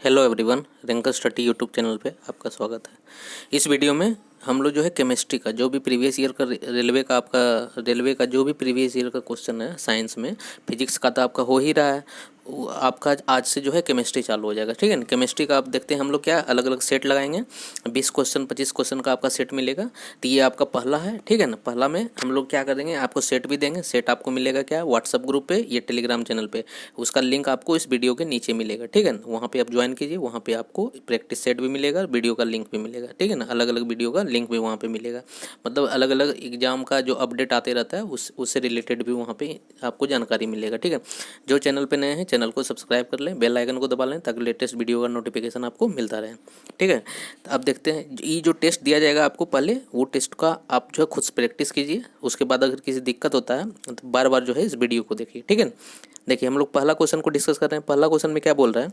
Hello everyone, Rinkal study YouTube channel पे आपका स्वागत है। इस वीडियो में हम लोग जो है केमिस्ट्री का जो भी प्रीवियस ईयर का रेलवे का जो भी प्रीवियस ईयर का क्वेश्चन है साइंस में, फिजिक्स का तो आपका हो ही रहा है, आपका आज से जो है केमिस्ट्री चालू हो जाएगा। ठीक है ना। केमिस्ट्री का आप देखते हैं हम लोग क्या अलग अलग सेट लगाएंगे। 20 क्वेश्चन 25 क्वेश्चन का आपका सेट मिलेगा। तो ये आपका पहला है। ठीक है ना। पहला में हम लोग क्या करेंगे, आपको सेट भी देंगे। सेट आपको मिलेगा क्या, व्हाट्सअप ग्रुप पे, ये टेलीग्राम चैनल पे। उसका लिंक आपको इस वीडियो के नीचे मिलेगा। ठीक है ना। वहाँ पे आप ज्वाइन कीजिए, वहाँ पे आपको प्रैक्टिस सेट भी मिलेगा, वीडियो का लिंक भी मिलेगा। ठीक है ना। अलग अलग वीडियो का लिंक भी वहाँ पे मिलेगा। मतलब अलग अलग एग्जाम का जो अपडेट आते रहता है उससे रिलेटेड भी वहाँ पे आपको जानकारी मिलेगा। ठीक है। जो चैनल पे नए हैं चैनल को सब्सक्राइब कर लें, बेल आइकन को दबा लें ताकि लेटेस्ट वीडियो का नोटिफिकेशन आपको मिलता रहे। ठीक है। तो अब देखते हैं ये जो टेस्ट दिया जाएगा आपको, पहले वो टेस्ट का आप जो है खुद प्रैक्टिस कीजिए। उसके बाद अगर किसी दिक्कत होता है तो बार बार जो है इस वीडियो को देखिए। ठीक है। देखिए हम लोग पहला क्वेश्चन को डिस्कस कर रहे हैं। पहला क्वेश्चन में क्या बोल रहा है,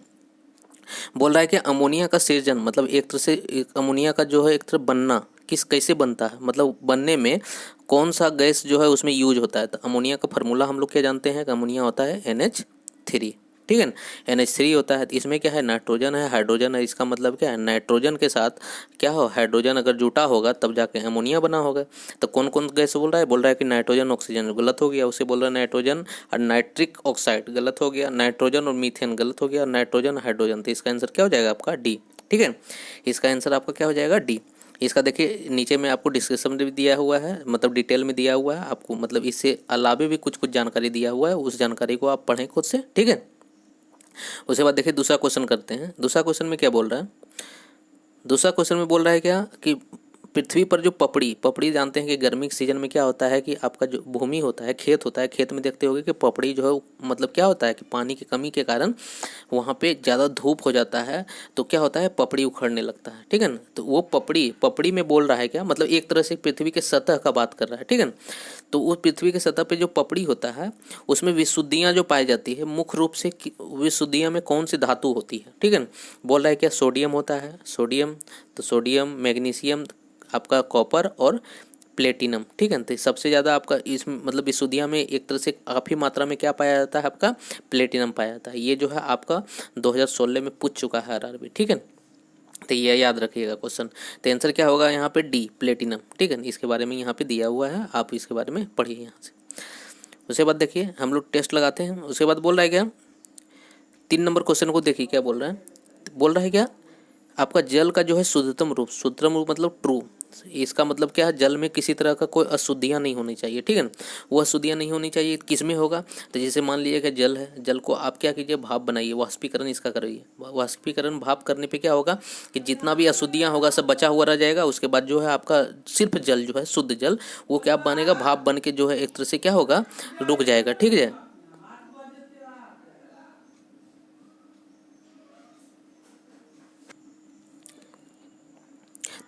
बोल रहा है कि अमोनिया का सृजन, मतलब एक तरह से अमोनिया का जो है एक तरह बनना कैसे बनता है, मतलब बनने में कौन सा गैस जो है उसमें यूज होता है। तो अमोनिया का फार्मूला हम लोग क्या जानते हैं कि अमोनिया होता है NH3। ठीक है ना। NH3 होता है। तो इसमें क्या है, नाइट्रोजन है, हाइड्रोजन है। इसका मतलब क्या है, नाइट्रोजन के साथ क्या हो, हाइड्रोजन अगर जुटा होगा तब जाके अमोनिया बना होगा। तो कौन कौन गैस बोल रहा है कि नाइट्रोजन ऑक्सीजन, गलत हो गया। उसे बोल रहा है नाइट्रोजन और नाइट्रिक ऑक्साइड, गलत हो गया। नाइट्रोजन और मीथेन, गलत हो गया। Nitrogen hydrogen. तो इसका आंसर क्या हो जाएगा आपका डी। ठीक है। इसका आंसर आपका क्या हो जाएगा डी। इसका देखिए नीचे में आपको डिस्क्रिप्शन में भी दिया हुआ है, मतलब डिटेल में दिया हुआ है आपको, मतलब इससे अलावे भी कुछ कुछ जानकारी दिया हुआ है। उस जानकारी को आप पढ़ें खुद से। ठीक है। उसके बाद देखिए दूसरा क्वेश्चन करते हैं। दूसरा क्वेश्चन में क्या बोल रहा है, दूसरा क्वेश्चन में बोल रहा है क्या कि पृथ्वी पर जो पपड़ी जानते हैं कि गर्मी के सीजन में क्या होता है कि आपका जो भूमि होता है, खेत होता है, खेत में देखते होंगे कि पपड़ी जो है मतलब क्या होता है कि पानी की कमी के कारण वहाँ पे ज़्यादा धूप हो जाता है तो क्या होता है, पपड़ी उखड़ने लगता है। ठीक है ना। तो वो पपड़ी में बोल रहा है क्या, मतलब एक तरह से पृथ्वी के सतह का बात कर रहा है। ठीक है ना। तो उस पृथ्वी के सतह पे जो पपड़ी होता है उसमें विशुद्धियाँ जो पाई जाती है, मुख्य रूप से विशुद्धियाँ में कौन सी धातु होती है। ठीक है ना। बोल रहा है क्या, सोडियम होता है, सोडियम। तो सोडियम, मैग्नीशियम, आपका कॉपर और प्लेटिनम। ठीक है। तो सबसे ज़्यादा आपका इस मतलब विशुद्धियाँ में एक तरह से काफ़ी मात्रा में क्या पाया जाता है, आपका प्लेटिनम पाया जाता है। ये जो है आपका 2016 में पूछ चुका है RRB। ठीक है। तो ये याद रखिएगा क्वेश्चन। तो आंसर क्या होगा यहाँ पे डी, प्लेटिनम। ठीक है। इसके बारे में यहाँ पे दिया हुआ है, आप इसके बारे में पढ़िए यहाँ से। उसके बाद देखिए हम लोग टेस्ट लगाते हैं। उसके बाद बोल रहा है क्या, 3 नंबर क्वेश्चन को देखिए क्या बोल रहा है। बोल रहा है क्या, आपका जल का जो है शुद्धतम रूप मतलब ट्रू। इसका मतलब क्या है, जल में किसी तरह का कोई अशुद्धियाँ नहीं होनी चाहिए। ठीक है ना। वो अशुद्धियाँ नहीं होनी चाहिए किस में होगा, तो जैसे मान लीजिए कि जल है, जल को आप क्या कीजिए, भाप बनाइए, वाष्पीकरण इसका करिए। वाष्पीकरण भाप करने पे क्या होगा कि जितना भी अशुद्धियाँ होगा सब बचा हुआ रह जाएगा। उसके बाद जो है आपका सिर्फ जल जो है शुद्ध जल वो क्या बनेगा, भाप बन के जो है एक तरह से क्या होगा, रुक जाएगा। ठीक है।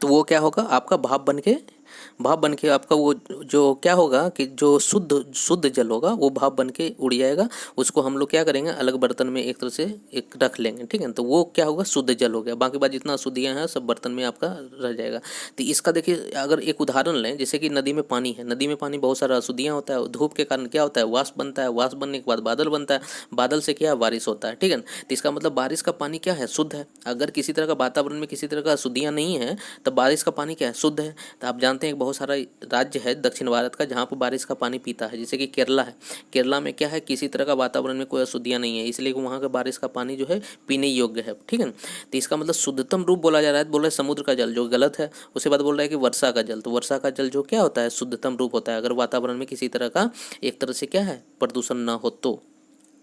तो वो क्या होगा आपका भाप बन के आपका वो जो क्या होगा कि जो शुद्ध शुद्ध जल होगा वो भाप बन के उड़ जाएगा। उसको हम लोग क्या करेंगे, अलग बर्तन में एक तरह से एक रख लेंगे। ठीक है। तो वो क्या होगा, शुद्ध जल हो गया। बाकी बात जितना अशुद्धियाँ हैं सब बर्तन में आपका रह जाएगा। तो इसका देखिए अगर एक उदाहरण लें, जैसे कि नदी में पानी है, नदी में पानी बहुत सारा अशुद्धियाँ होता है, धूप के कारण क्या होता है, वाष्प बनता है, वाष्प बनने के बाद बादल बनता है, बादल से क्या बारिश होता है। ठीक है। तो इसका मतलब बारिश का पानी क्या है, शुद्ध है। अगर किसी तरह का वातावरण में किसी तरह का अशुद्धियाँ नहीं है तो बारिश का पानी क्या है, शुद्ध है। तो आप जानते हैं बहुत सारा राज्य है दक्षिण भारत का जहाँ पर बारिश का पानी पीता है, जैसे कि केरला है। केरला में क्या है, किसी तरह का वातावरण में कोई अशुद्धियाँ नहीं है, इसलिए वहाँ का बारिश का पानी जो है पीने योग्य है। ठीक है। तो इसका मतलब शुद्धतम रूप बोला जा रहा है, बोल रहा है समुद्र का जल, जो गलत है। उसके बाद बोल रहा है कि वर्षा का जल, तो वर्षा का जल जो क्या होता है, शुद्धतम रूप होता है अगर वातावरण में किसी तरह का एक तरह से क्या है प्रदूषण ना हो तो।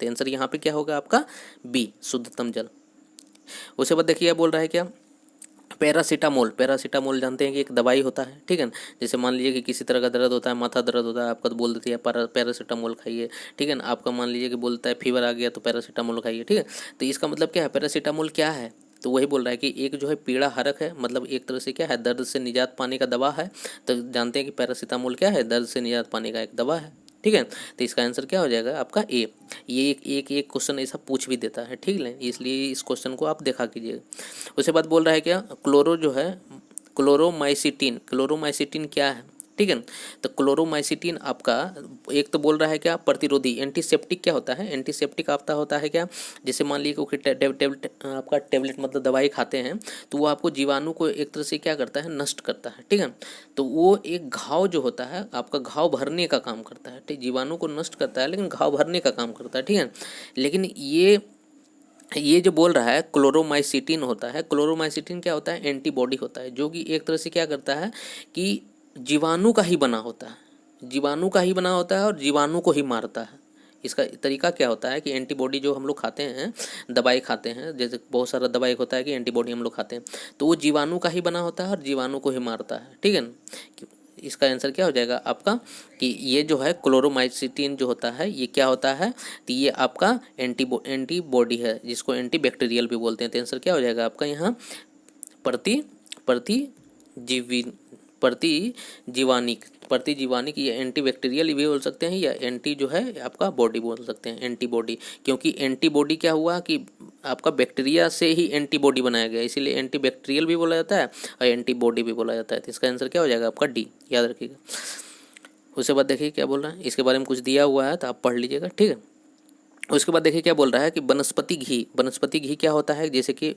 आंसर यहाँ पे क्या होगा आपका बी, शुद्धतम जल। उसके बाद देखिए बोल रहा है क्या, पैरासीटामोल जानते हैं कि एक दवाई होता है। ठीक है ना। जैसे मान लीजिए कि किसी तरह का दर्द होता है, माथा दर्द होता है, आपका तो बोल देती है पैरासीटामोल खाइए। ठीक है ना। आपका मान लीजिए कि बोलता है फीवर आ गया तो पैरासीटामोल खाइए। ठीक है। तो इसका मतलब क्या है, पैरासीटामोल क्या है, तो वही बोल रहा है कि एक जो है पीड़ा हरक है, मतलब एक तरह से क्या है दर्द से निजात पाने का दवा है। तो जानते हैं कि पैरासीटामोल क्या है, दर्द से निजात पाने का एक दवा है। ठीक है। तो इसका आंसर क्या हो जाएगा आपका ए। ये एक क्वेश्चन ऐसा पूछ भी देता है। ठीक है। इसलिए इस क्वेश्चन को आप देखा कीजिएगा। उसके बाद बोल रहा है क्या, क्लोरोमाइसिटिन क्या है, ठीक है। तो क्लोरोमाइसिटिन आपका एक तो बोल रहा है क्या प्रतिरोधी, एंटीसेप्टिक क्या होता है, एंटीसेप्टिक आपका होता है क्या, जैसे मान लीजिए कोई टेबलेट आपका टेबलेट मतलब दवाई खाते हैं तो वो आपको जीवाणु को एक तरह से क्या करता है, नष्ट करता है, ठीक है। तो वो एक घाव जो होता है आपका घाव भरने का काम करता है, ठीक, जीवाणु को नष्ट करता है लेकिन घाव भरने का काम करता है, ठीक है। लेकिन ये जो बोल रहा है क्लोरोमाइसिटिन होता है, क्लोरोमाइसिटिन क्या होता है, एंटीबॉडी होता है, जो कि एक तरह से क्या करता है कि जीवाणु का ही बना होता है, जीवाणु का ही बना होता है और जीवाणु को ही मारता है। इसका तरीका क्या होता है कि एंटीबॉडी जो हम लोग खाते हैं, दवाई खाते हैं, जैसे बहुत सारा दवाई होता है कि एंटीबॉडी हम लोग खाते हैं, तो वो जीवाणु का ही बना होता है और जीवाणु को ही मारता है, ठीक है ना। इसका आंसर क्या हो जाएगा आपका कि ये जो है क्लोरोमाइसिटिन जो होता है ये क्या होता है, तो ये आपका एंटीबॉडी है जिसको एंटीबैक्टीरियल भी बोलते हैं। तो आंसर क्या हो जाएगा आपका यहाँ प्रति प्रतिजीवी प्रतिजीवानिक ये एंटीबैक्टीरियल भी बोल सकते हैं या एंटी जो है आपका बॉडी बोल सकते हैं, एंटीबॉडी, क्योंकि एंटीबॉडी क्या हुआ कि आपका बैक्टीरिया से ही एंटीबॉडी बनाया गया, इसीलिए एंटीबैक्टीरियल भी बोला जाता है और एंटीबॉडी भी बोला जाता है। तो इसका आंसर क्या हो जाएगा आपका डी, याद रखिएगा। उसके बाद देखिए क्या बोल रहा है, इसके बारे में कुछ दिया हुआ है तो आप पढ़ लीजिएगा, ठीक है। उसके बाद देखिए क्या बोल रहा है कि वनस्पति घी, वनस्पति घी क्या होता है, जैसे कि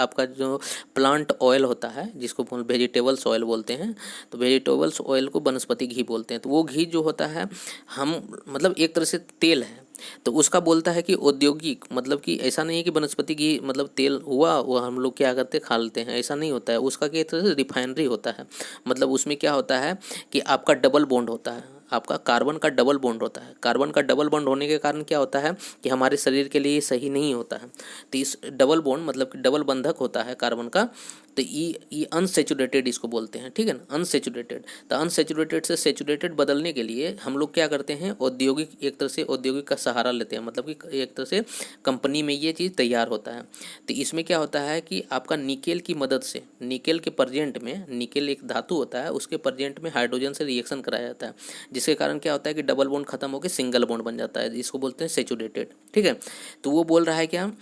आपका जो प्लांट ऑयल होता है जिसको वेजिटेबल्स ऑयल बोलते हैं, तो वेजिटेबल्स ऑयल को वनस्पति घी बोलते हैं। तो वो घी जो होता है हम मतलब एक तरह से तेल है, तो उसका बोलता है कि औद्योगिक, मतलब कि ऐसा नहीं है कि वनस्पति घी मतलब तेल हुआ वो हम लोग क्या करते खा लेते हैं, ऐसा नहीं होता है। उसका एक तरह से रिफाइनरी होता है, मतलब उसमें क्या होता है कि आपका डबल बॉन्ड होता है, आपका कार्बन का डबल बॉन्ड होता है। कार्बन का डबल बॉन्ड होने के कारण क्या होता है कि हमारे शरीर के लिए सही नहीं होता है। तो इस डबल बॉन्ड मतलब कि डबल बंधक होता है कार्बन का, तो ये अनसेचुरेटेड इसको बोलते हैं, ठीक है ना, अनसेचुरेटेड। तो अनसेचुरेटेड से सेचुरेटेड बदलने के लिए हम लोग क्या करते हैं, औद्योगिक एक तरह से औद्योगिक का सहारा लेते हैं, मतलब कि एक तरह से कंपनी में ये चीज़ तैयार होता है। तो इसमें क्या होता है कि आपका निकेल की मदद से, निकेल के प्रजेंट में, निकेल एक धातु होता है उसके प्रजेंट में हाइड्रोजन से रिएक्शन कराया जाता है, जिसके कारण क्या होता है कि डबल बॉन्ड खत्म होकर सिंगल बॉन्ड बन जाता है, जिसको बोलते हैं सेचुरेटेड, ठीक है। तो वो बोल रहा है क्या,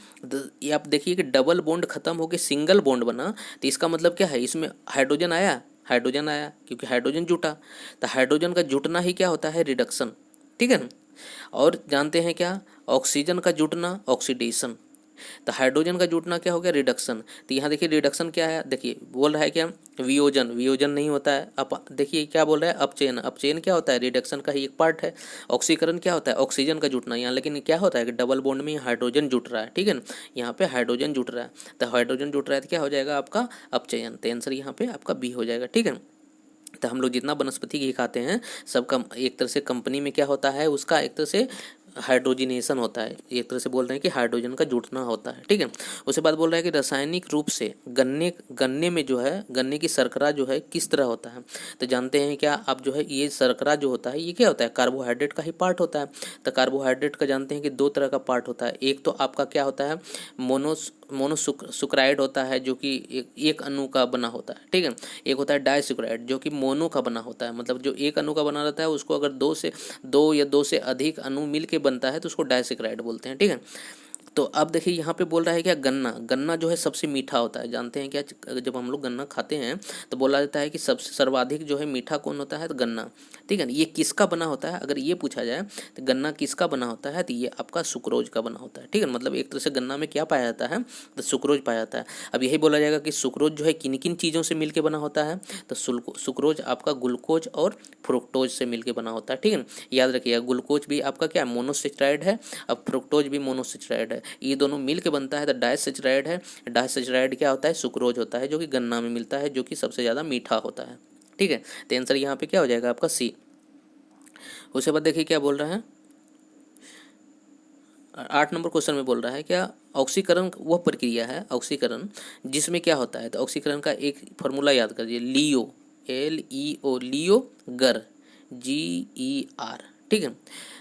ये आप देखिए कि डबल बॉन्ड खत्म होकर सिंगल बॉन्ड बना, तो इसका मतलब क्या है, इसमें हाइड्रोजन आया, हाइड्रोजन आया क्योंकि हाइड्रोजन जुटा, तो हाइड्रोजन का जुटना ही क्या होता है, रिडक्शन, ठीक है ना। और जानते हैं क्या, ऑक्सीजन का जुटना ऑक्सीडेशन, तो हाइड्रोजन का जुटना क्या हो गया, रिडक्शन। तो यहाँ देखिए रिडक्शन क्या है, देखिए बोल रहा है क्या, वियोजन, वियोजन नहीं होता है। अब देखिए क्या बोल रहा है, अपचयन, अपचयन क्या होता है, रिडक्शन का ही एक पार्ट है। ऑक्सीकरण क्या होता है, ऑक्सीजन का जुटना, यहाँ लेकिन क्या होता है कि डबल बॉन्ड में हाइड्रोजन जुट रहा है, ठीक है ना, यहाँ पे हाइड्रोजन जुट रहा है, तो हाइड्रोजन जुट रहा है तो क्या हो जाएगा आपका अपचयन। तो आंसर यहाँ पे आपका बी हो जाएगा, ठीक है। तो हम लोग जितना वनस्पति घी खाते हैं सबका एक तरह से कंपनी में क्या होता है, उसका एक तरह से हाइड्रोजिनेशन होता है, एक तरह से बोल रहे हैं कि हाइड्रोजन का जुटना होता है, ठीक है। उसके बाद बोल रहा है कि रासायनिक रूप से गन्ने में जो है, गन्ने की शर्करा जो है किस तरह होता है। तो जानते हैं क्या आप जो है, ये शर्करा जो होता है ये क्या होता है, कार्बोहाइड्रेट का ही पार्ट होता है। तो कार्बोहाइड्रेट का जानते हैं कि दो तरह का पार्ट होता है, एक तो आपका क्या होता है, मोनोसुक्राइड होता है जो कि एक अणु का बना होता है, ठीक है। एक होता है डाइसुक्राइड जो कि मोनो का बना होता है, मतलब जो एक अणु का बना रहता है उसको अगर दो या दो से अधिक अणु मिल के बनता है तो उसको डाइसैकेराइड बोलते हैं, ठीक है। तो अब देखिए यहाँ पे बोल रहा है क्या, गन्ना, गन्ना जो है सबसे मीठा होता है। जानते हैं क्या, जब हम लोग गन्ना खाते हैं तो बोला जाता है कि सबसे सर्वाधिक जो है मीठा कौन होता है, तो गन्ना, ठीक है ना। ये किसका बना होता है, अगर ये पूछा जाए तो गन्ना किसका बना होता है, तो ये आपका सुक्रोज का बना होता है, ठीक है। मतलब एक तरह से गन्ना में क्या पाया जाता है, तो सुक्रोज पाया जाता है। अब यही बोला जाएगा कि सुक्रोज जो है किन किन चीज़ों से मिलकर बना होता है, तो सुक्रोज आपका ग्लूकोज और फ्रुक्टोज से मिलकर बना होता है, ठीक है। याद रखिएगा ग्लूकोज भी आपका क्या मोनोसेचराइड है, अब फ्रुक्टोज भी मोनोसेचराइड है, ये दोनों मिल के बनता है तो डाइसैचराइड है। डाइसैचराइड क्या होता है, सुक्रोज होता है जो कि गन्ना में मिलता है, जो कि सबसे ज़्यादा मीठा होता है, ठीक है। तो आंसर यहाँ पे क्या हो जाएगा आपका सी। उसके बाद देखिए क्या बोल रहा है, 8 नंबर क्वेश्चन में बोल रहा है क्या, ऑक्सीकरण वह प्रक्रिया है, ऑक्सीकरण जिसमें क्या होता है, तो ऑक्सीकरण का एक फॉर्मूला याद करिए, लियो, LEO, लियो गर, GER, ठीक है।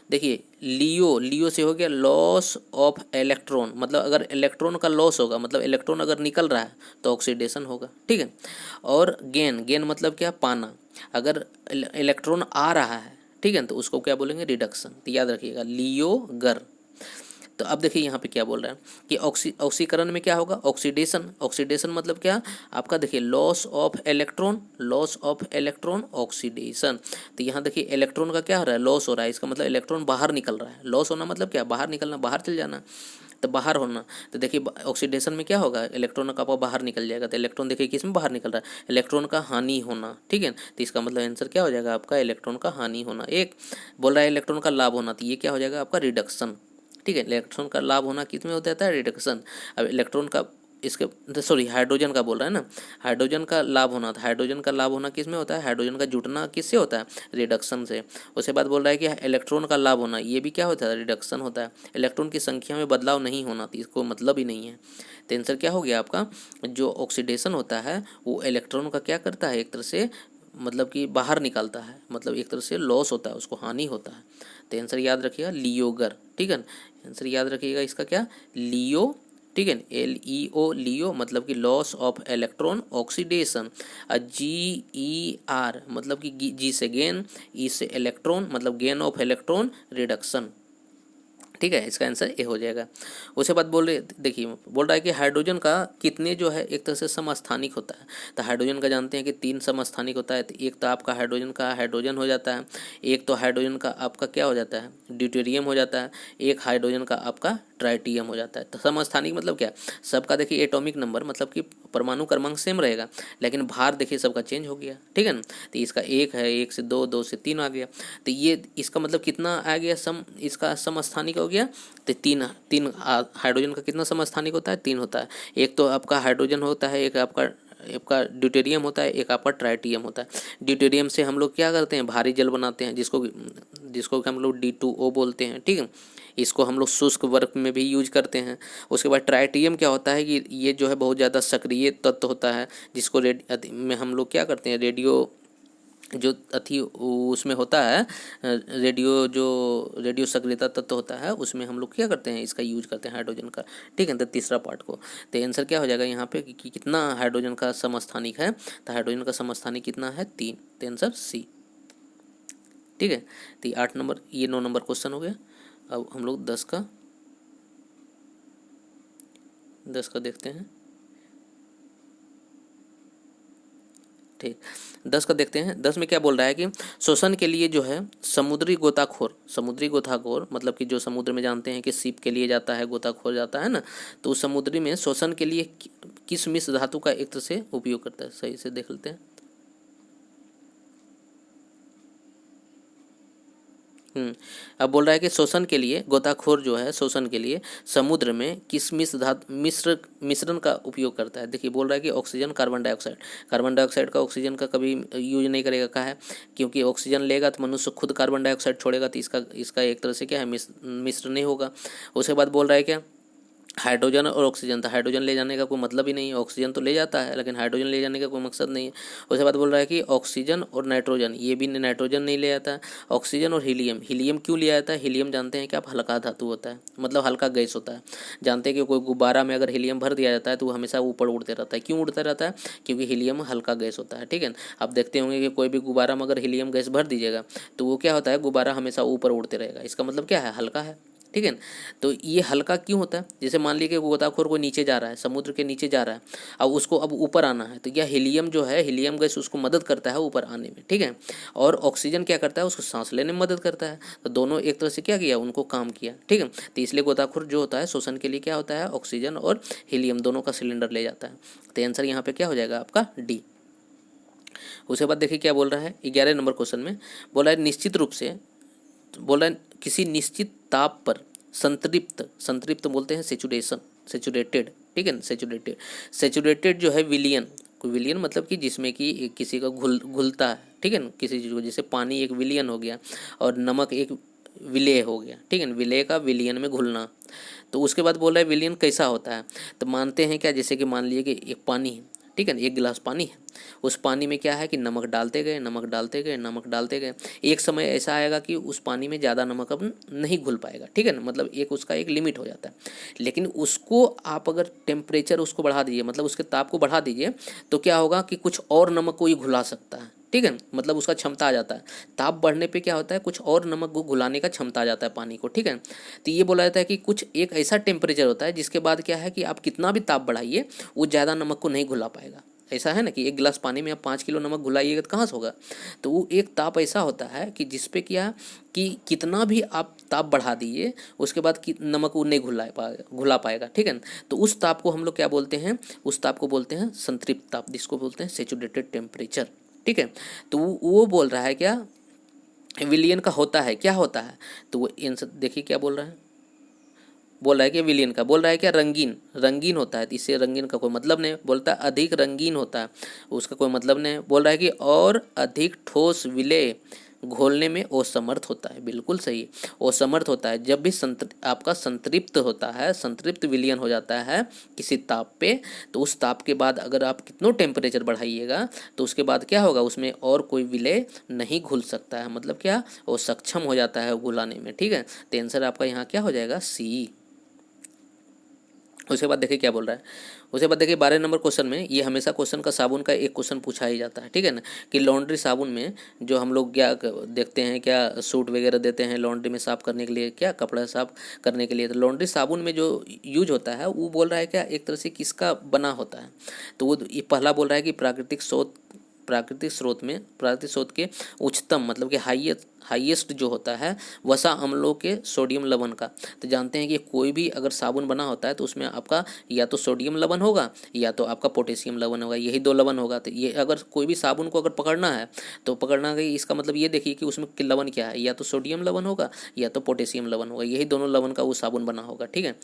देखिए लियो से हो गया लॉस ऑफ इलेक्ट्रॉन, मतलब अगर इलेक्ट्रॉन का लॉस होगा, मतलब इलेक्ट्रॉन अगर निकल रहा है तो ऑक्सीडेशन होगा, ठीक है। और गेन मतलब क्या, पाना, अगर इलेक्ट्रॉन आ रहा है, ठीक है, तो उसको क्या बोलेंगे, रिडक्शन। तो याद रखिएगा लियो गर। तो अब देखिए यहाँ पे क्या बोल रहा है कि ऑक्सीकरण में क्या होगा, ऑक्सीडेशन। ऑक्सीडेशन मतलब क्या आपका, देखिए loss of electron, loss of electron oxidation. तो यहाँ देखिए इलेक्ट्रॉन का क्या हो रहा है, लॉस हो रहा है, इसका मतलब इलेक्ट्रॉन बाहर निकल रहा है। लॉस होना मतलब क्या, बाहर निकलना, बाहर चल जाना, तो बाहर होना। तो देखिए ऑक्सीडेशन में क्या होगा, इलेक्ट्रॉन का आपका बाहर निकल जाएगा। तो इलेक्ट्रॉन देखिए किस में बाहर निकल रहा है, इलेक्ट्रॉन का हानि होना, ठीक है। तो इसका मतलब आंसर क्या हो जाएगा आपका, इलेक्ट्रॉन का हानि होना। एक बोल रहा है इलेक्ट्रॉन का लाभ होना, तो ये क्या हो जाएगा आपका, रिडक्शन, ठीक है। इलेक्ट्रॉन का लाभ होना किस में होता है, रिडक्शन। अब इलेक्ट्रॉन का इसके सॉरी हाइड्रोजन का बोल रहा है ना, हाइड्रोजन का लाभ होना था, हाइड्रोजन का लाभ होना किस में होता है, हाइड्रोजन का जुटना किससे होता है, रिडक्शन से। उसके बाद बोल रहा है कि इलेक्ट्रॉन का लाभ होना, ये भी क्या होता है, रिडक्शन होता है। इलेक्ट्रॉन की संख्या में बदलाव नहीं होना, तो इसको मतलब ही नहीं है। तो आंसर क्या हो गया आपका, जो ऑक्सीडेशन होता है वो इलेक्ट्रॉन का क्या करता है, एक तरह से मतलब कि बाहर निकालता है, मतलब एक तरह से लॉस होता है, उसको हानि होता है। तो आंसर याद रखिएगा लियोगर, ठीक है। आंसर याद रखिएगा इसका क्या, लियो, ठीक है। LEO लियो मतलब कि loss of electron oxidation. GER मतलब कि जी से गेन, ई से इलेक्ट्रॉन मतलब गेन ऑफ इलेक्ट्रॉन रिडक्शन, ठीक है। इसका आंसर ए हो जाएगा। उसके बाद बोल रहे, देखिए बोल रहा है कि हाइड्रोजन का कितने जो है एक तरह से समस्थानिक होता है। तो हाइड्रोजन का जानते हैं कि 3 समस्थानिक होता है। तो एक तो आपका हाइड्रोजन का हाइड्रोजन हो जाता है, एक तो हाइड्रोजन का आपका क्या हो जाता है, ड्यूटेरियम हो जाता है, एक हाइड्रोजन का आपका ट्राइटियम हो जाता है। तो समस्थानिक मतलब क्या, सबका देखिए एटॉमिक नंबर मतलब कि परमाणु क्रमांक सेम रहेगा, लेकिन भार देखिए सबका चेंज हो गया, ठीक है ना। तो इसका 1 है, 1 से 2, 2 से 3 आ गया। तो ये इसका मतलब कितना आ गया, इसका समस्थानिक हो गया। तो तीन तीन हाइड्रोजन का कितना समस्थानिक होता है, 3 होता है। एक तो आपका हाइड्रोजन होता है, एक आपका ड्यूटेरियम होता है, एक आपका ट्राइटियम होता है। ड्यूटेरियम से हम लोग क्या करते हैं, भारी जल बनाते हैं, जिसको हम लोग D2O बोलते हैं, ठीक है। इसको हम लोग शुष्क वर्क में भी यूज करते हैं। उसके बाद ट्राइटियम क्या होता है कि ये जो है बहुत ज़्यादा सक्रिय तत्व होता है, जिसको में हम लोग क्या करते हैं, रेडियो जो अथी उसमें होता है, रेडियो सक्रियता तत्व होता है, उसमें हम लोग क्या करते हैं, इसका यूज करते हैं हाइड्रोजन का, ठीक है। तो तीसरा पार्ट को, तो आंसर क्या हो जाएगा यहाँ पे कि कितना हाइड्रोजन का समस्थानिक है। तो हाइड्रोजन का समस्थानिक कितना है, 3। तो आंसर सी, ठीक है। तो 8 नंबर, ये 9 नंबर क्वेश्चन हो गया। अब हम लोग 10 का देखते हैं, ठीक। 10 का देखते हैं। 10 में क्या बोल रहा है कि शोषण के लिए जो है समुद्री गोताखोर मतलब कि जो समुद्र में जानते हैं कि सीप के लिए जाता है, गोताखोर जाता है ना, तो उस समुद्री में शोषण के लिए किस मिश्र धातु का एक तरह से उपयोग करता है, सही से देख लेते हैं। अब बोल रहा है कि शोषण के लिए गोताखोर जो है शोषण के लिए समुद्र में किस मिश्रण का उपयोग करता है। देखिए बोल रहा है कि ऑक्सीजन, कार्बन डाइऑक्साइड का ऑक्सीजन का कभी यूज नहीं करेगा, कहा है क्योंकि ऑक्सीजन लेगा तो मनुष्य खुद कार्बन डाइऑक्साइड छोड़ेगा, तो इसका एक तरह से क्या है, मिश्र नहीं होगा। उसके बाद बोल रहा है क्या, हाइड्रोजन और ऑक्सीजन, तो हाइड्रोजन ले जाने का कोई मतलब ही नहीं है, ऑक्सीजन तो ले जाता है लेकिन हाइड्रोजन ले जाने का कोई मकसद नहीं है। उसके बाद बोल रहा है कि ऑक्सीजन और नाइट्रोजन, ये भी नाइट्रोजन नहीं ले जाता है। ऑक्सीजन और हीलियम क्यों ले आता है, हीलियम जानते हैं कि आप हल्का धातु होता है, मतलब हल्का गैस होता है। जानते हैं कि कोई गुब्बारा में अगर हीलियम भर दिया जाता है तो वो हमेशा ऊपर उड़ते रहता है। क्यों उड़ता रहता है, क्योंकि हीलियम हल्का गैस होता है, ठीक है। आप देखते होंगे कि कोई भी गुब्बारा में अगर हीलियम गैस भर दीजिएगा तो वो क्या होता है, गुब्बारा हमेशा ऊपर उड़ते रहेगा। इसका मतलब क्या है, हल्का है, ठीक है। तो ये हल्का क्यों होता है, जैसे मान लीजिए कि गोताखोर को नीचे जा रहा है, समुद्र के नीचे जा रहा है, अब उसको अब ऊपर आना है, तो यह हीलियम जो है, हीलियम गैस उसको मदद करता है ऊपर आने में, ठीक है। और ऑक्सीजन क्या करता है, उसको सांस लेने में मदद करता है। तो दोनों एक तरह से क्या किया, उनको काम किया, ठीक है। तो इसलिए गोताखोर जो होता है शोषण के लिए क्या होता है, ऑक्सीजन और हीलियम दोनों का सिलेंडर ले जाता है। तो आंसर यहाँ पे क्या हो जाएगा आपका, डी। उसके बाद देखिए क्या बोल रहा है, 11 नंबर क्वेश्चन में बोल रहा है निश्चित रूप से, बोल रहा है किसी निश्चित ताप पर संतृप्त बोलते हैं सेचुरेटेड, ठीक है। सेचुरेटेड जो है विलियन मतलब कि जिसमें कि किसी का घुलता है, ठीक है ना, किसी चीज़ को, जैसे पानी एक विलियन हो गया और नमक एक विलेय हो गया, ठीक है। विलेय का विलियन में घुलना। तो उसके बाद बोल रहा है विलियन कैसा होता है, तो मानते हैं क्या, जैसे कि मान लीजिए कि एक पानी है, ठीक है ना, एक गिलास पानी है, उस पानी में क्या है कि नमक डालते गए, एक समय ऐसा आएगा कि उस पानी में ज़्यादा नमक अब नहीं घुल पाएगा, ठीक है ना, मतलब उसका एक लिमिट हो जाता है। लेकिन उसको आप अगर टेम्परेचर उसको बढ़ा दीजिए, मतलब उसके ताप को बढ़ा दीजिए, तो क्या होगा कि कुछ और नमक को ये घुला सकता है, ठीक है, मतलब उसका क्षमता आ जाता है। ताप बढ़ने पे क्या होता है, कुछ और नमक को घुलाने का क्षमता आ जाता है पानी को, ठीक है। तो ये बोला जाता है कि कुछ एक ऐसा टेम्परेचर होता है जिसके बाद क्या है कि आप कितना भी ताप बढ़ाइए वो ज़्यादा नमक को नहीं घुला पाएगा। ऐसा है ना कि 1 गिलास पानी में आप 5 किलो नमक घुलाइएगा तो कहाँ से होगा। तो वो एक ताप ऐसा होता है कि जिसपे क्या कि कितना भी आप ताप बढ़ा दीजिए उसके बाद कि नमक वो नहीं घुला पाएगा, ठीक है। तो उस ताप को हम लोग क्या बोलते हैं, उस ताप को बोलते हैं संतृप्त ताप, जिसको बोलते हैं सैचुरेटेड टेम्परेचर, ठीक है। तो वो बोल रहा है क्या, विलियन का होता है, क्या होता है। तो वो देखिए क्या बोल रहा है, बोल रहा है कि विलियन का, बोल रहा है क्या रंगीन, रंगीन होता है। तो इससे रंगीन का कोई मतलब नहीं, बोलता है अधिक रंगीन होता है, उसका कोई मतलब नहीं। बोल रहा है कि और अधिक ठोस विलय घोलने में असमर्थ होता है, बिल्कुल सही, असमर्थ होता है। जब भी आपका संतृप्त होता है, संतृप्त विलयन हो जाता है किसी ताप पे, तो उस ताप के बाद अगर आप कितनों टेम्परेचर बढ़ाइएगा तो उसके बाद क्या होगा, उसमें और कोई विलय नहीं घुल सकता है, मतलब क्या वो सक्षम हो जाता है घुलाने में, ठीक है। तो आंसर आपका यहाँ क्या हो जाएगा, सी। उसके बाद देखिए क्या बोल रहा है, उसके बाद देखिए 12 नंबर क्वेश्चन में, ये हमेशा क्वेश्चन का साबुन का एक क्वेश्चन पूछा ही जाता है, ठीक है ना, कि लॉन्ड्री साबुन में जो हम लोग क्या देखते हैं, क्या सूट वगैरह देते हैं लॉन्ड्री में साफ़ करने के लिए, क्या कपड़ा साफ करने के लिए। तो लॉन्ड्री साबुन में जो यूज होता है वो बोल रहा है क्या, एक तरह से किसका बना होता है। तो वो ये पहला बोल रहा है कि प्राकृतिक स्रोत के उच्चतम मतलब कि हाईएस्ट जो होता है वसा अम्लों के सोडियम लवण का। तो जानते हैं कि कोई भी अगर साबुन बना होता है तो उसमें आपका या तो सोडियम लवण होगा या तो आपका पोटेशियम लवण होगा, यही 2 लवण होगा। तो ये अगर कोई भी साबुन को अगर पकड़ना है तो पकड़ना है, इसका मतलब ये देखिए कि उसमें लवण क्या है, या तो सोडियम लवण होगा या तो पोटेशियम लवण होगा, यही दोनों लवण का वो साबुन बना होगा, ठीक है।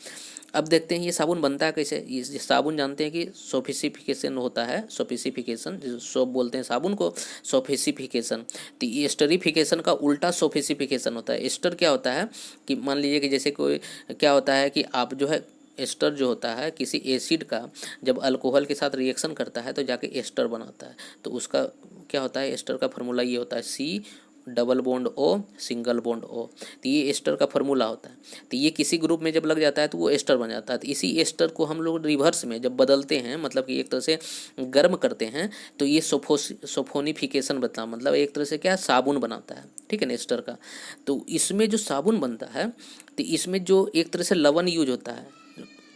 अब देखते हैं ये साबुन बनता है कैसे। ये साबुन जानते हैं कि सोफिसिफिकेशन होता है, सोफिसिफिकेशन, सोप बोलते हैं साबुन को, सोफिसिफिकेशन। तो ये एस्टरिफिकेशन का उल्टा सोफिसिफिकेशन होता है। एस्टर क्या होता है कि मान लीजिए कि जैसे कोई क्या होता है कि आप जो है एस्टर जो होता है किसी एसिड का जब अल्कोहल के साथ रिएक्शन करता है तो जाके एस्टर बनाता है। तो उसका क्या होता है, एस्टर का फार्मूला ये होता है C double bond O single bond O। तो ये एस्टर का फार्मूला होता है। तो ये किसी ग्रुप में जब लग जाता है तो वो एस्टर बन जाता है। तो इसी एस्टर को हम लोग रिवर्स में जब बदलते हैं, मतलब कि एक तरह से गर्म करते हैं, तो ये सोफोनिफिकेशन बनता है, मतलब एक तरह से क्या साबुन बनाता है, ठीक है ना, एस्टर का। तो इसमें जो साबुन बनता है तो इसमें जो एक तरह से लवण यूज होता है,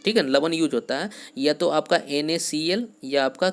ठीक है, लवण यूज होता है, या तो आपका NaCl या आपका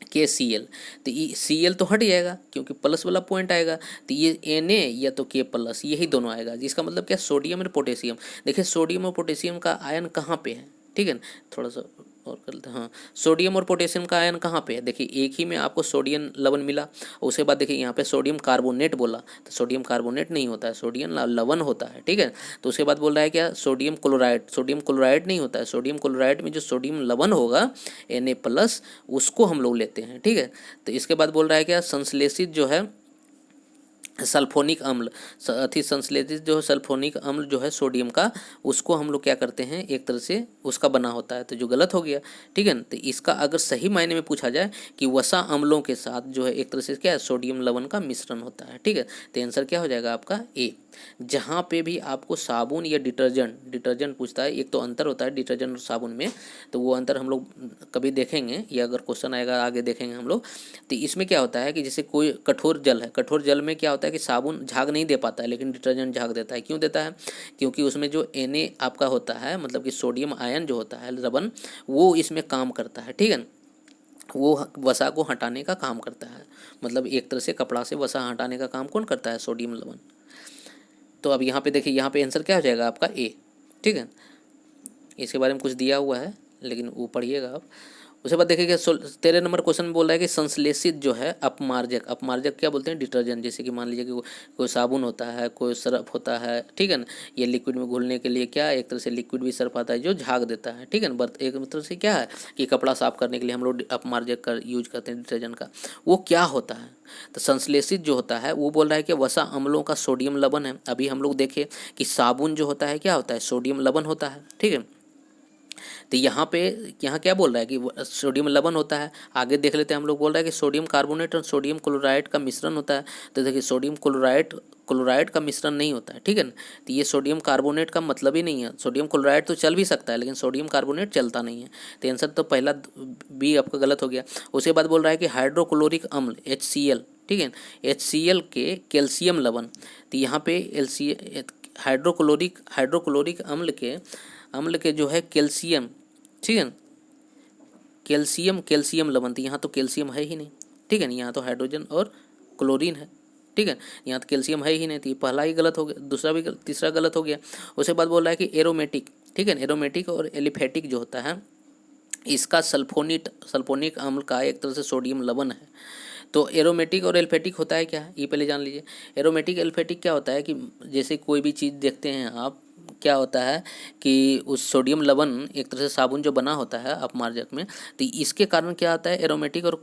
KCl। तो ये Cl तो हट जाएगा क्योंकि प्लस वाला पॉइंट आएगा, तो ये Na या तो K प्लस, यही दोनों आएगा, जिसका मतलब क्या सोडियम और पोटेशियम। देखिए सोडियम और पोटेशियम का आयन कहाँ पे है, ठीक है, थोड़ा सा और कर लेते हैं। हाँ, सोडियम और पोटेशियम का आयन कहाँ पे है, देखिए एक ही में आपको सोडियम लवण मिला। उसके बाद देखिए यहाँ पे सोडियम कार्बोनेट बोला, तो सोडियम कार्बोनेट नहीं होता है, सोडियम लवण होता है, ठीक है। तो उसके बाद बोल रहा है क्या, सोडियम क्लोराइड नहीं होता है, सोडियम क्लोराइड में जो सोडियम लवण होगा Na प्लस, उसको हम लोग लेते हैं, ठीक है। तो इसके बाद बोल रहा है क्या, संश्लेषित जो है सल्फोनिक अम्ल, संश्लेषित जो सल्फोनिक अम्ल जो है सोडियम का, उसको हम लोग क्या करते हैं, एक तरह से उसका बना होता है, तो जो गलत हो गया, ठीक है ना। तो इसका अगर सही मायने में पूछा जाए कि वसा अम्लों के साथ जो है एक तरह से क्या है, सोडियम लवण का मिश्रण होता है, ठीक है। तो आंसर क्या हो जाएगा आपका ए। जहाँ पे भी आपको साबुन या डिटर्जेंट पूछता है, एक तो अंतर होता है डिटर्जेंट और साबुन में, तो वो अंतर हम लोग कभी देखेंगे, या अगर क्वेश्चन आएगा आगे देखेंगे हम लोग। तो इसमें क्या होता है कि जैसे कोई कठोर जल है, कठोर जल में क्या होता है कि साबुन झाग नहीं दे पाता है लेकिन डिटर्जेंट झाग देता है। क्यों देता है, क्योंकि उसमें जो Na आपका होता है, मतलब कि सोडियम आयन जो होता है लवण, वो इसमें काम करता है, ठीक है, वो वसा को हटाने का काम करता है। मतलब एक तरह से कपड़ा से वसा हटाने का काम कौन करता है, सोडियम लवण। तो अब यहाँ पे देखिए, यहाँ पे आंसर क्या हो जाएगा आपका ए, ठीक है। इसके बारे में कुछ दिया हुआ है लेकिन वो पढ़िएगा आप। उसके बाद देखिएगा 13 नंबर क्वेश्चन में बोल रहा है कि संश्लेषित जो है अपमार्जक क्या बोलते हैं, डिटर्जेंट। जैसे कि मान लीजिए कि कोई साबुन होता है, कोई सर्फ होता है, ठीक है ना, ये लिक्विड में घुलने के लिए क्या एक तरह से लिक्विड भी सर्फ आता है जो झाग देता है, ठीक है ना। एक तरह से क्या है कि कपड़ा साफ करने के लिए हम लोग अपमार्जक का यूज करते हैं, डिटर्जेंट का। वो क्या होता है, तो संश्लेषित जो होता है वो बोल रहा है कि वसा अम्लों का सोडियम लवण है। अभी हम लोग देखें कि साबुन जो होता है क्या होता है, सोडियम लवण होता है, ठीक है। तो यहाँ क्या बोल रहा है कि सोडियम लवण होता है। आगे देख लेते हैं, हम लोग बोल रहा है कि सोडियम कार्बोनेट और सोडियम क्लोराइड का मिश्रण होता है। तो देखिए सोडियम क्लोराइड का मिश्रण नहीं होता है, ठीक है ना। तो ये सोडियम कार्बोनेट का मतलब ही नहीं है। सोडियम क्लोराइड तो चल भी सकता है लेकिन सोडियम कार्बोनेट चलता नहीं है। तो आंसर तो पहला बी आपका गलत हो गया। उसके बाद बोल रहा है कि हाइड्रोक्लोरिक अम्ल HCl, ठीक है, HCl के कैल्शियम लवण। तो यहाँ पे हाइड्रोक्लोरिक अम्ल के जो है कैल्शियम, ठीक है, कैल्शियम लवण। तो यहाँ तो कैल्शियम है ही नहीं, ठीक है ना, यहाँ तो हाइड्रोजन और क्लोरीन है, ठीक है, यहाँ तो कैल्शियम है ही नहीं। तो ये पहला ही गलत हो गया, दूसरा भी तीसरा गलत हो गया। उसके बाद बोल रहा है कि एरोमेटिक, ठीक है, एरोमेटिक और एलिफेटिक जो होता है इसका सल्फोनिक अम्ल का एक तरह से सोडियम लवण है। तो एरोमेटिक और एल्फेटिक होता है क्या, ये पहले जान लीजिए। एरोमेटिक एल्फेटिक क्या होता है कि जैसे कोई भी चीज़ देखते हैं आप, क्या होता है कि उस सोडियम लवण एक तरह से साबुन जो बना होता है अपमार्जक में, तो इसके कारण क्या होता है एरोमेटिक और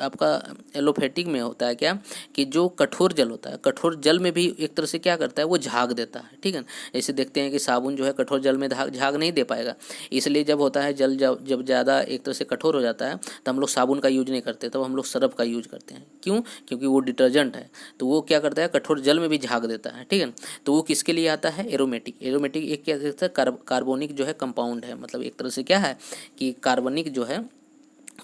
आपका एलोफेटिक में होता है क्या कि जो कठोर जल होता है, कठोर जल में भी एक तरह से क्या करता है वो झाग देता है, ठीक है। जैसे देखते हैं कि साबुन जो है कठोर जल में झाग नहीं दे पाएगा, इसलिए जब होता है जल जब ज़्यादा एक तरह से कठोर हो जाता है तो हम लोग साबुन का यूज नहीं करते, तब हम लोग सर्फ का यूज करते हैं। क्यों? क्योंकि वो डिटर्जेंट है, तो वो क्या करता है कठोर जल में भी झाग देता है, ठीक है। तो वो किसके लिए आता है एरोमेटिक एक क्या कहते हैं कार्बोनिक जो है कंपाउंड है, मतलब एक तरह से क्या है कि कार्बनिक जो है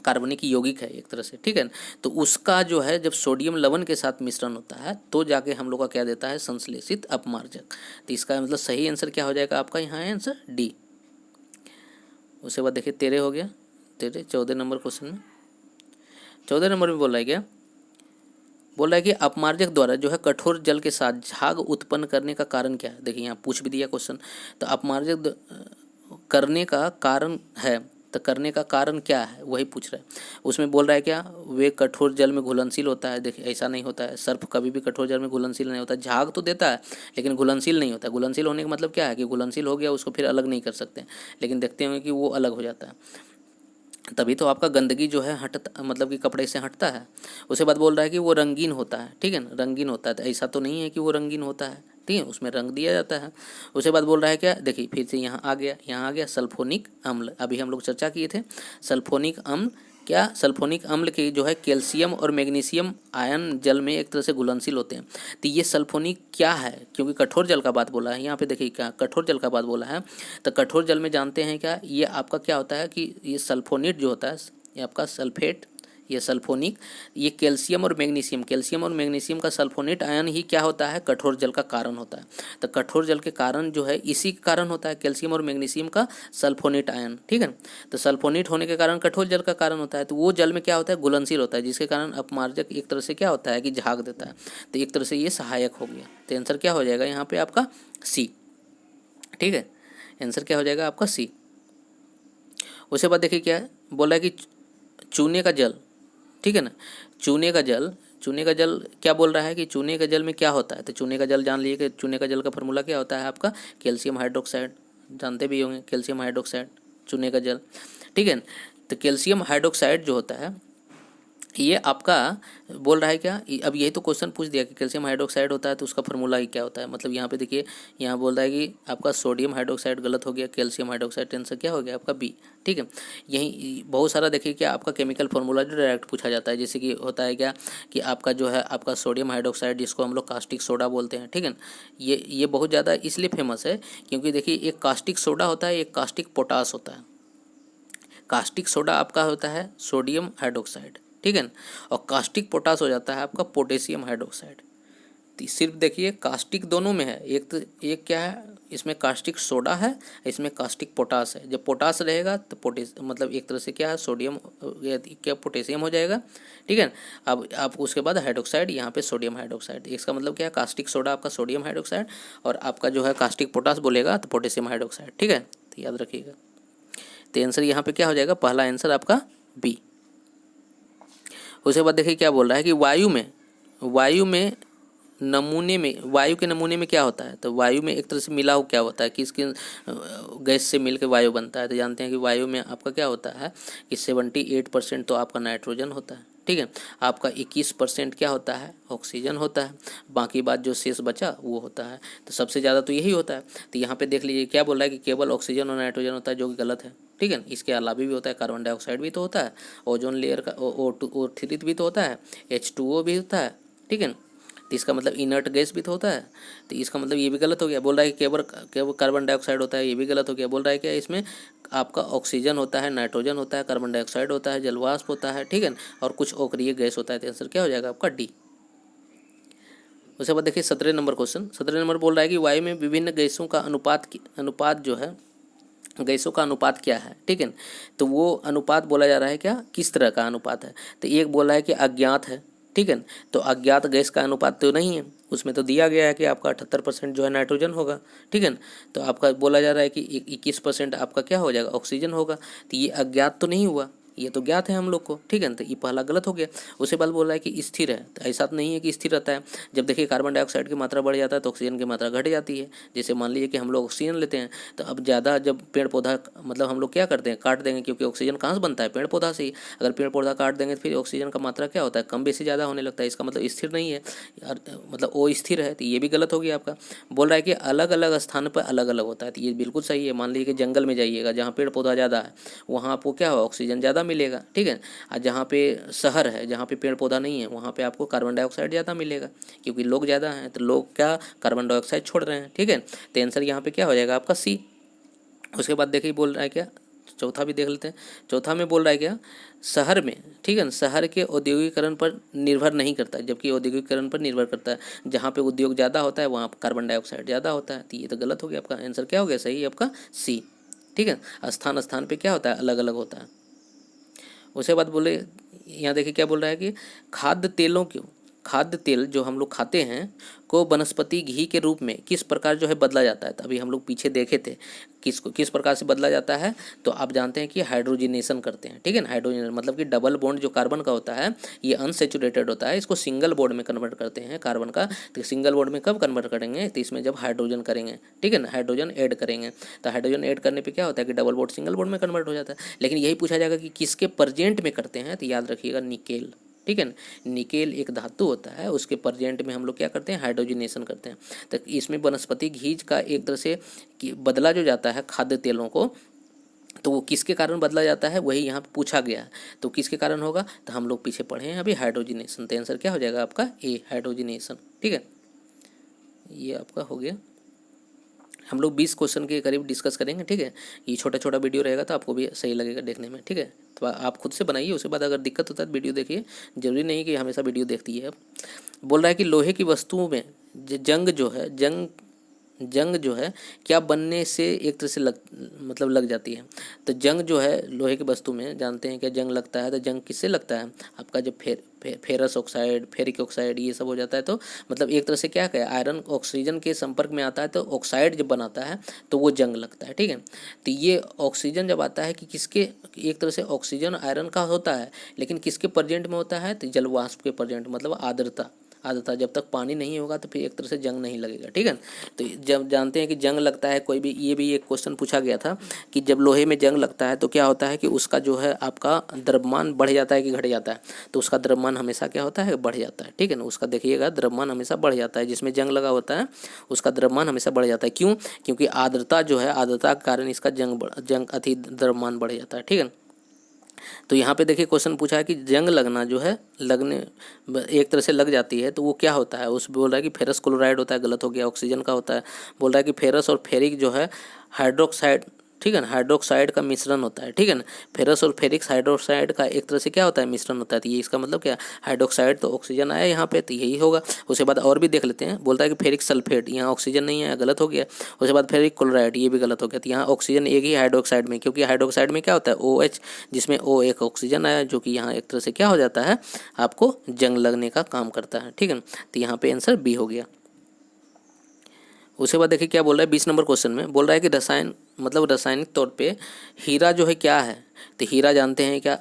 कार्बनिक यौगिक है एक तरह से, ठीक है। तो उसका जो है जब सोडियम लवण के साथ मिश्रण होता है तो जाके हम लोग का क्या देता है संश्लेषित अपमार्जक। तो इसका मतलब सही आंसर क्या हो जाएगा आपका, यहाँ है आंसर डी। उसके बाद देखिए 13 हो गया, 14 नंबर क्वेश्चन में 14 नंबर में बोल रहा है क्या, बोल रहा है कि अपमार्जक द्वारा जो है कठोर जल के साथ झाग उत्पन्न करने का कारण क्या है। देखिए यहाँ पूछ भी दिया क्वेश्चन, तो अपमार्जक करने का कारण है, तो करने का कारण क्या है वही पूछ रहा है। उसमें बोल रहा है क्या वे कठोर जल में घुलनशील होता है। देखिए ऐसा नहीं होता है, सर्फ कभी भी कठोर जल में घुलनशील नहीं होता, झाग तो देता है लेकिन घुलनशील नहीं होता। घुलनशील होने का मतलब क्या है कि घुलनशील हो गया उसको फिर अलग नहीं कर सकते, लेकिन देखते होंगे कि वो अलग हो जाता है, तभी तो आपका गंदगी जो है हटता, मतलब कि कपड़े से हटता है। उसके बाद बोल रहा है कि वो रंगीन होता है, ठीक है ना, रंगीन होता है। तो ऐसा तो नहीं है कि वो रंगीन होता है, ठीक है, उसमें रंग दिया जाता है। उसके बाद बोल रहा है क्या, देखिए फिर से यहाँ आ गया सल्फोनिक अम्ल। अभी हम लोग चर्चा किए थे सल्फोनिक अम्ल, क्या सल्फोनिक अम्ल के जो है कैल्शियम और मैग्नीशियम आयन जल में एक तरह से घुलनशील होते हैं। तो ये सल्फोनिक क्या है, क्योंकि कठोर जल का बात बोला है यहाँ पे, देखिए क्या कठोर जल का बात बोला है। तो कठोर जल में जानते हैं क्या ये आपका क्या होता है कि ये सल्फोनेट जो होता है ये आपका सल्फेट, ये सल्फोनिक, ये कैल्शियम और मैग्नीशियम का सल्फोनेट आयन ही क्या होता है कठोर जल का कारण होता है। तो कठोर जल के कारण जो है इसी के कारण होता है कैल्शियम और मैग्नीशियम का सल्फोनेट आयन, ठीक है। तो सल्फोनेट होने के कारण कठोर जल का कारण होता है, तो वो जल में क्या होता है घुलनशील होता है, जिसके कारण अपमार्जक एक तरह से क्या होता है कि झाग देता है। तो एक तरह से ये सहायक हो गया। तो आंसर क्या हो जाएगा यहाँ पे आपका सी, ठीक है, आंसर क्या हो जाएगा आपका सी। उसके बाद देखिए क्या है, बोला कि चूने का जल, ठीक है ना, चूने का जल क्या बोल रहा है कि चूने का जल में क्या होता है। तो चूने का जल जान लिए कि चूने का जल का फॉर्मूला क्या होता है आपका कैल्शियम हाइड्रोक्साइड, जानते भी होंगे कैल्शियम हाइड्रोक्साइड चूने का जल, ठीक है। तो कैल्शियम हाइड्रोक्साइड जो होता है ये आपका बोल रहा है क्या, अब यही तो क्वेश्चन पूछ दिया कि कैल्शियम हाइड्रोक्साइड होता है तो उसका फॉर्मूला ही क्या होता है। मतलब यहाँ पे देखिए यहाँ बोल रहा है कि आपका सोडियम हाइड्रोक्साइड गलत हो गया, कैल्शियम हाइड्रोक्साइड आंसर क्या हो गया आपका बी, ठीक है। यही बहुत सारा देखिए क्या आपका केमिकल फार्मूला जो डायरेक्ट पूछा जाता है, जैसे कि होता है क्या कि आपका जो है आपका सोडियम हाइड्रोक्साइड जिसको हम लोग कास्टिक सोडा बोलते हैं, ठीक है। ये बहुत ज़्यादा इसलिए फेमस है क्योंकि देखिए एक कास्टिक सोडा होता है, एक कास्टिक पोटास होता है। कास्टिक सोडा आपका होता है सोडियम हाइड्रोक्साइड, ठीक है ना, और कास्टिक पोटास हो जाता है आपका पोटेशियम हाइड्रोक्साइड। तो सिर्फ देखिए कास्टिक दोनों में है, एक क्या है इसमें कास्टिक सोडा है, इसमें कास्टिक पोटास है। जब पोटास रहेगा तो मतलब एक तरह से क्या है सोडियम क्या पोटेशियम हो जाएगा, ठीक है। अब आप उसके बाद हाइड्रोक्साइड यहाँ पे सोडियम हाइड्रोक्साइड, इसका मतलब क्या है कास्टिक सोडा आपका सोडियम हाइड्रोक्साइड और आपका जो है कास्टिक पोटास बोलेगा तो पोटेशियम हाइड्रोक्साइड, ठीक है। तो याद रखिएगा। तो आंसर यहाँ पे क्या हो जाएगा, पहला आंसर आपका बी। उसके बाद देखिए क्या बोल रहा है कि वायु के नमूने में क्या होता है। तो वायु में एक तरह से मिलाव क्या होता है कि इसके गैस से मिलकर वायु बनता है। तो जानते हैं कि वायु में आपका क्या होता है कि 78% तो आपका नाइट्रोजन होता है, ठीक है। आपका 21% क्या होता है, ऑक्सीजन होता है, बाकी बात जो शेष बचा वो होता है। तो सबसे ज़्यादा तो यही होता है। तो यहाँ पे देख लीजिए क्या बोल रहा है कि केवल ऑक्सीजन और नाइट्रोजन होता है, जो कि गलत है, ठीक है। इसके अलावा भी होता है, कार्बन डाइऑक्साइड भी तो होता है, ओजोन लेयर का O3 भी तो होता है, H2O भी होता है, ठीक है। तो इसका मतलब इनर्ट गैस भी तो होता है। तो इसका मतलब ये भी गलत हो गया। बोल रहा है कि केवल कार्बन डाइऑक्साइड होता है, ये भी गलत हो गया। बोल रहा है कि इसमें आपका ऑक्सीजन होता है, नाइट्रोजन होता है, कार्बन डाइऑक्साइड होता है, जलवाष्प होता है, ठीक है, और कुछ अक्रिय गैस होता है। तो आंसर क्या हो जाएगा आपका डी। उसके बाद देखिए 17 नंबर क्वेश्चन। 17 नंबर बोल रहा है कि वायु में विभिन्न गैसों का अनुपात जो है, गैसों का अनुपात क्या है, ठीक है। तो वो अनुपात बोला जा रहा है क्या, किस तरह का अनुपात है। तो एक बोला है कि अज्ञात है, ठीक है। तो अज्ञात गैस का अनुपात तो नहीं है, उसमें तो दिया गया है कि आपका 78% जो है नाइट्रोजन होगा, ठीक है। तो आपका बोला जा रहा है कि 21% आपका क्या हो जाएगा, ऑक्सीजन होगा। तो ये अज्ञात तो नहीं हुआ, ये तो ज्ञात है हम लोग को, ठीक है। तो ये पहला गलत हो गया। उसके बाद बोल रहा है कि स्थिर है। तो ऐसा तो नहीं है कि स्थिर रहता है। जब देखिए कार्बन डाइऑक्साइड की मात्रा बढ़ जाता है तो ऑक्सीजन की मात्रा घट जाती है। जैसे मान लीजिए कि हम लोग ऑक्सीजन लेते हैं, तो अब ज़्यादा जब पेड़ पौधा मतलब हम लोग क्या करते हैं, काट देंगे, क्योंकि ऑक्सीजन कहाँ से बनता है, पेड़ पौधा से ही। अगर पेड़ पौधा काट देंगे तो फिर ऑक्सीजन का मात्रा क्या होता है, कम बेसी ज़्यादा होने लगता है। इसका मतलब स्थिर नहीं है, मतलब वो स्थिर है। तो ये भी गलत हो गया आपका। बोल रहा है कि अलग अलग स्थान पर अलग अलग होता है। तो ये बिल्कुल सही है। मान लीजिए कि जंगल में जाइएगा, जहाँ पेड़ पौधा ज़्यादा है, वहाँ आपको क्या हो, ऑक्सीजन ज़्यादा मिलेगा, ठीक है। और जहाँ पे शहर है, जहाँ पे पेड़ पौधा नहीं है, वहाँ पे आपको कार्बन डाइऑक्साइड ज़्यादा मिलेगा, क्योंकि लोग ज़्यादा हैं। तो लोग क्या कार्बन डाइऑक्साइड छोड़ रहे हैं, ठीक है। तो आंसर यहाँ पे क्या हो जाएगा आपका सी। उसके बाद देखिए बोल रहा है क्या, चौथा भी देख लेते हैं। चौथा में बोल रहा है क्या, शहर में, ठीक है, शहर के औद्योगिकरण पर निर्भर नहीं करता, जबकि औद्योगिकरण पर निर्भर करता है। जहाँ पे उद्योग ज़्यादा होता है वहाँ कार्बन डाइऑक्साइड ज़्यादा होता है। तो ये तो गलत हो गया। आपका आंसर क्या हो गया, सही है आपका सी, ठीक है। स्थान स्थान पे क्या होता है, अलग अलग होता है। उसके बाद बोले, यहाँ देखिए क्या बोल रहा है कि खाद्य तेल जो हम लोग खाते हैं को वनस्पति घी के रूप में किस प्रकार जो है बदला जाता है। तो अभी हम लोग पीछे देखे थे किस प्रकार से बदला जाता है। तो आप जानते हैं कि हाइड्रोजनेशन करते हैं, ठीक है ना। हाइड्रोजन मतलब कि डबल बॉन्ड जो कार्बन का होता है, ये अनसेचुरेटेड होता है, इसको सिंगल बॉन्ड में कन्वर्ट करते हैं कार्बन का। तो सिंगल बॉन्ड में कब कन्वर्ट करेंगे, तो इसमें जब हाइड्रोजन करेंगे, ठीक है ना, हाइड्रोजन ऐड करेंगे। तो हाइड्रोजन ऐड करने पर क्या होता है कि डबल बॉन्ड सिंगल बॉन्ड में कन्वर्ट हो जाता है। लेकिन यही पूछा जाएगा कि किसके प्रेजेंट में करते हैं। तो याद रखिएगा निकेल, ठीक है ना। निकेल एक धातु होता है, उसके प्रेजेंट में हम लोग क्या करते हैं, हाइड्रोजनेशन करते हैं। तो इसमें वनस्पति घी का एक तरह से बदला जो जाता है खाद्य तेलों को, तो वो किसके कारण बदला जाता है, वही यहाँ पे पूछा गया है। तो किसके कारण होगा, तो हम लोग पीछे पढ़े हैं अभी हाइड्रोजनेशन। तो आंसर क्या हो जाएगा आपका ए, हाइड्रोजनेशन, ठीक है। ये आपका हो गया। हम लोग 20 क्वेश्चन के करीब डिस्कस करेंगे, ठीक है। ये छोटा छोटा वीडियो रहेगा तो आपको भी सही लगेगा देखने में, ठीक है। तो आप खुद से बनाइए, उसके बाद अगर दिक्कत होता है तो वीडियो देखिए। जरूरी नहीं कि हमेशा वीडियो देखती है। बोल रहा है कि लोहे की वस्तुओं में जंग जो है क्या बनने से एक तरह से लग जाती है। तो जंग जो है लोहे की वस्तु में जानते हैं क्या जंग लगता है। तो जंग किससे लगता है, आपका जब फेरस ऑक्साइड, फेरिक ऑक्साइड, ये सब हो जाता है। तो मतलब एक तरह से क्या है, आयरन ऑक्सीजन के संपर्क में आता है तो ऑक्साइड जब बनाता है तो वो जंग लगता है, ठीक है। तो ये ऑक्सीजन जब आता है कि किसके, एक तरह से ऑक्सीजन आयरन का होता है, लेकिन किसके प्रेजेंट में होता है, तो जलवाष्प के प्रेजेंट, मतलब आर्द्रता। जब तक पानी नहीं होगा तो फिर एक तरह से जंग नहीं लगेगा, ठीक है। तो जब जानते हैं कि जंग लगता है, कोई भी, ये भी एक क्वेश्चन पूछा गया था कि जब लोहे में जंग लगता है तो क्या होता है कि उसका जो है आपका द्रव्यमान बढ़ जाता है कि घट जाता है। तो उसका द्रव्यमान हमेशा क्या होता है, बढ़ जाता है, ठीक है ना। उसका देखिएगा द्रव्यमान हमेशा बढ़ जाता है, जिसमें जंग लगा होता है उसका द्रव्यमान हमेशा बढ़ जाता है। क्यों, क्योंकि आर्द्रता जो है, आर्द्रता के कारण इसका द्रव्यमान बढ़ जाता है, ठीक है। तो यहाँ पे देखिए क्वेश्चन पूछा है कि जंग लगना जो है, लगने एक तरह से लग जाती है तो वो क्या होता है। उस बोल रहा है कि फेरस क्लोराइड होता है, गलत हो गया, ऑक्सीजन का होता है। बोल रहा है कि फेरस और फेरिक जो है हाइड्रोक्साइड, ठीक है ना, हाइड्रोक्साइड का मिश्रण होता है, ठीक है ना। फेरस और फेरिक हाइड्रोक्साइड का एक तरह से क्या होता है, मिश्रण होता है। तो ये इसका मतलब क्या, हाइड्रोक्साइड तो ऑक्सीजन आया यहाँ पे, तो यही होगा। उसके बाद और भी देख लेते हैं। बोलता है कि फेरिक सल्फेट, यहाँ ऑक्सीजन नहीं है, गलत हो गया। उसके बाद फेरिक क्लोराइड, ये भी गलत हो गया। तो यहाँ ऑक्सीजन एक ही हाइड्रोक्साइड में, क्योंकि हाइड्रोक्साइड में क्या होता है OH, जिसमें O एक ऑक्सीजन आया, जो कि यहाँ एक तरह से क्या हो जाता है, आपको जंग लगने का काम करता है, ठीक है। तो यहाँ पे आंसर बी हो गया। उसके बाद देखिए क्या बोल रहा है 20 नंबर क्वेश्चन में। बोल रहा है कि रासायनिक तौर पे हीरा जो है क्या है, तो हीरा जानते हैं क्या,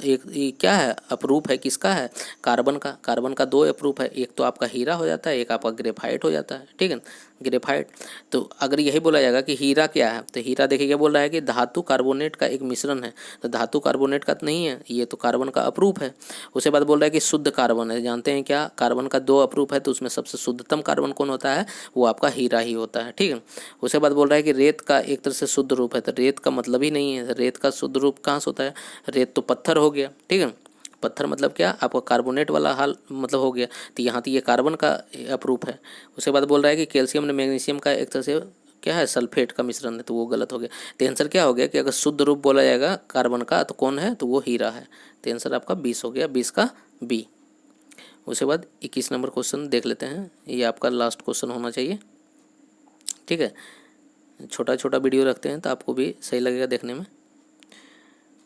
एक ये क्या है, अपरूप है, किसका है, कार्बन का। कार्बन का 2 अपरूप है, एक तो आपका हीरा हो जाता है, एक आपका ग्रेफाइट हो जाता है, ठीक है, ग्रेफाइट। तो अगर यही बोला जाएगा कि हीरा क्या है, तो हीरा देखिए क्या बोल रहा है कि धातु कार्बोनेट का एक मिश्रण है। तो धातु कार्बोनेट का तो नहीं है, ये तो कार्बन का अपरूप है। उसके बाद बोल रहा है कि शुद्ध कार्बन है, जानते हैं क्या, कार्बन का 2 अपरूप है, तो उसमें सबसे शुद्धतम कार्बन कौन होता है, वो आपका हीरा ही होता है, ठीक है। उसके बाद बोल रहा है कि रेत का एक तरह से शुद्ध रूप है, तो रेत का मतलब ही नहीं है, रेत का शुद्ध रूप कहाँ से होता है, रेत तो पत्थर हो गया, ठीक है। पत्थर मतलब क्या, आपका कार्बोनेट वाला हाल मतलब हो गया, तो यहाँ तो ये कार्बन का अपरूप है। उसके बाद बोल रहा है कि कैल्शियम ने मैग्नीशियम का एक तरह से क्या है, सल्फेट का मिश्रण है, तो वो गलत हो गया। तो आंसर क्या हो गया कि अगर शुद्ध रूप बोला जाएगा कार्बन का तो कौन है, तो वो हीरा है। तो आंसर आपका 20 हो गया, 20 का बी। उसके बाद 21 नंबर क्वेश्चन देख लेते हैं, ये आपका लास्ट क्वेश्चन होना चाहिए, ठीक है। छोटा छोटा वीडियो रखते हैं तो आपको भी सही लगेगा देखने में।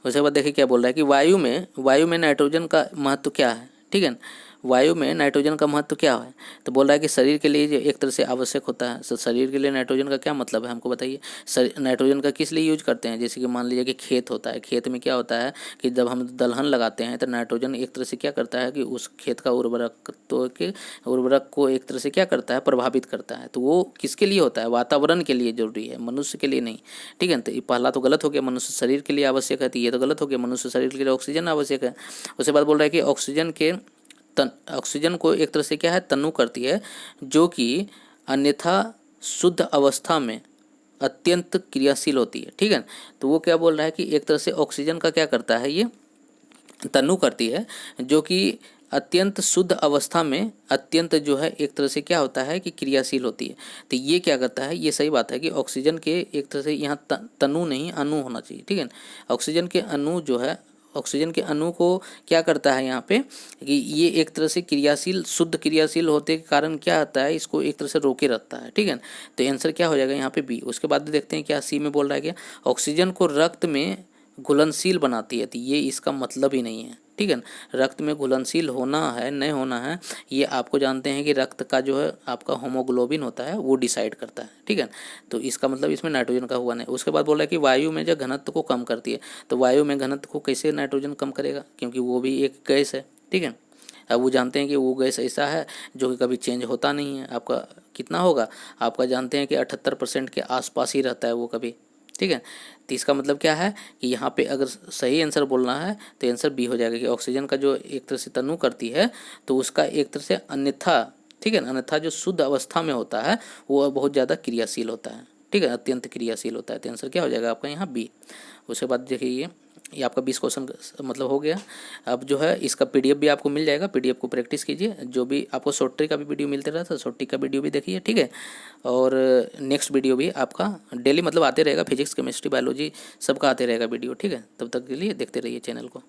उसके बाद देखिए क्या बोल रहा है कि वायु में नाइट्रोजन का महत्व क्या है, ठीक है। वायु में नाइट्रोजन का महत्व क्या है, तो बोल रहा है कि शरीर के लिए जो एक तरह से आवश्यक होता है। तो शरीर के लिए नाइट्रोजन का क्या मतलब है, हमको बताइए। नाइट्रोजन का किस लिए यूज करते हैं, जैसे कि मान लीजिए कि खेत होता है, खेत में क्या होता है कि जब हम दलहन लगाते हैं तो नाइट्रोजन एक तरह से क्या करता है कि उस खेत का उर्वरक को एक तरह से क्या करता है, प्रभावित करता है। तो वो किसके लिए होता है, वातावरण के लिए जरूरी है, मनुष्य के लिए नहीं, ठीक है। तो ये पहला तो गलत हो गया, मनुष्य शरीर के लिए आवश्यक है, तो ये तो गलत हो गया, मनुष्य शरीर के लिए ऑक्सीजन आवश्यक है। उसके बाद बोल रहा है कि ऑक्सीजन को एक तरह से क्या है, तनु करती है, जो कि अन्यथा शुद्ध अवस्था में अत्यंत क्रियाशील होती है, ठीक है। तो वो क्या बोल रहा है कि एक तरह से ऑक्सीजन का क्या करता है, ये तनु करती है, जो कि अत्यंत शुद्ध अवस्था में अत्यंत जो है एक तरह से क्या होता है कि क्रियाशील होती है। तो ये क्या करता है, ये सही बात है कि ऑक्सीजन के एक तरह से यहाँ तनु नहीं अणु होना चाहिए, ठीक है। ऑक्सीजन के अणु जो है, ऑक्सीजन के अणु को क्या करता है यहाँ पे कि ये एक तरह से क्रियाशील, शुद्ध क्रियाशील होते के कारण क्या होता है, इसको एक तरह से रोके रखता है, ठीक है। तो आंसर क्या हो जाएगा यहाँ पे बी। उसके बाद देखते हैं क्या सी में बोल रहा है कि ऑक्सीजन को रक्त में घुलनशील बनाती है, तो ये इसका मतलब ही नहीं है, ठीक है। रक्त में घुलनशील होना है नहीं होना है, ये आपको जानते हैं कि रक्त का जो है आपका होमोग्लोबिन होता है वो डिसाइड करता है, ठीक है। तो इसका मतलब इसमें नाइट्रोजन का हुआ नहीं। उसके बाद बोला कि वायु में जो घनत्व को कम करती है, तो वायु में घनत्व को कैसे नाइट्रोजन कम करेगा, क्योंकि वो भी एक गैस है, ठीक है। अब वो जानते हैं कि वो गैस ऐसा है जो कि कभी चेंज होता नहीं है। आपका कितना होगा, आपका जानते हैं कि 78% के आसपास ही रहता है वो कभी, ठीक है। तो इसका मतलब क्या है कि यहाँ पे अगर सही आंसर बोलना है तो आंसर बी हो जाएगा कि ऑक्सीजन का जो एक तरह से तनु करती है तो उसका एक तरह से अन्यथा, ठीक है, अन्यथा जो शुद्ध अवस्था में होता है वो बहुत ज़्यादा क्रियाशील होता है, ठीक है, अत्यंत क्रियाशील होता है। तो आंसर क्या हो जाएगा आपका यहाँ बी। उसके बाद देखिए ये आपका 20 क्वेश्चन मतलब हो गया। अब जो है इसका पीडीएफ भी आपको मिल जाएगा, पीडीएफ को प्रैक्टिस कीजिए। जो भी आपको शॉर्ट ट्रिक का भी वीडियो मिलता रहता है, शॉर्ट ट्रिक का वीडियो भी देखिए, ठीक है। और नेक्स्ट वीडियो भी आपका डेली मतलब आते रहेगा, फिजिक्स केमिस्ट्री बायोलॉजी सबका आते रहेगा वीडियो, ठीक है। तब तक के लिए देखते रहिए चैनल को।